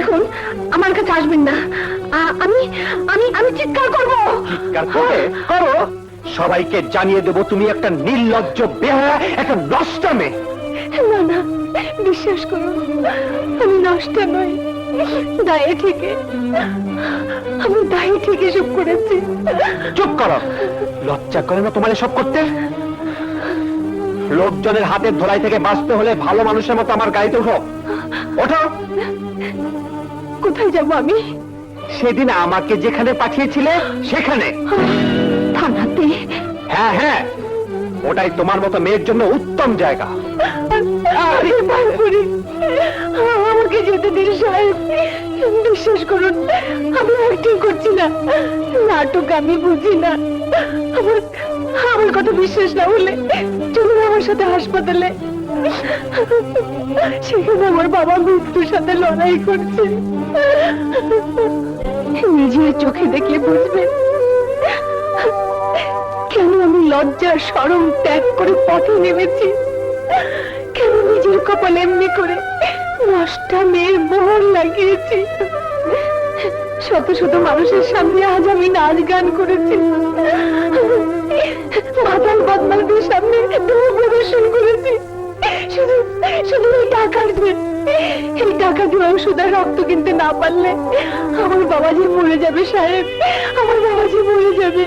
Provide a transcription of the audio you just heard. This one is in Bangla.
দেখুন, আমার কাছে আসবেন না। আমি আমি আমি চিৎকার করবো। চিৎকার করে করো, সবাইকে জানিয়ে দেবো তুমি একটা নির্লজ্জ বেহায়া, একটা নষ্ট মেয়ে। না না, বিশ্বাস করুন, আমি নষ্ট নই, দায়ে থেকে, আমি দায়ে থেকে সব করেছি। চুপ করো, লজ্জা করে না তোমার এসব করতে? লোকজনের হাতের ধোলাই থেকে বাঁচতে হলে ভালো মানুষের মতো আমার গাড়িতে উঠো। ওঠো। কোথায় যাব আমি? সেদিন আমাকে যেখানে পাঠিয়েছিলে সেখানে। থানাতে? হ্যাঁ হ্যাঁ, ওটাই তোমার মতো মেয়ের জন্য উত্তম জায়গা। আরে বাবুরে, আমাকে যেতে দিন সাহেব। বিশ্বাস করুন, আমি অ্যাক্টিং করছি না, নাটক আমি বুঝি না। আমার আমার কথা বিশ্বাস না হলে চলুন আমার সাথে হাসপাতালে। সেখানে আমার বাবা মৃত্যুর সাথে লড়াই করছে। নিজের চোখে দেখলে বুঝবেন কেন আমি লজ্জার শরম ত্যাগ করে পথে নেমেছি, কেন নিজের কপাল এমনি করে নষ্টা মেয়ের মোহর লাগিয়েছি। শত শত মানুষের সামনে আজ আমি নাচ গান করেছি, মাতাল বদমালদের সামনে দূর প্রদর্শন করেছি, শুধু শুধু এই টাকার জন্য। এই টাকা দিয়ে ওষুধের রক্ত কিনতে না পারলে আমার বাবাজি মরে যাবে সাহেব, আমার বাবাজি মরে যাবে।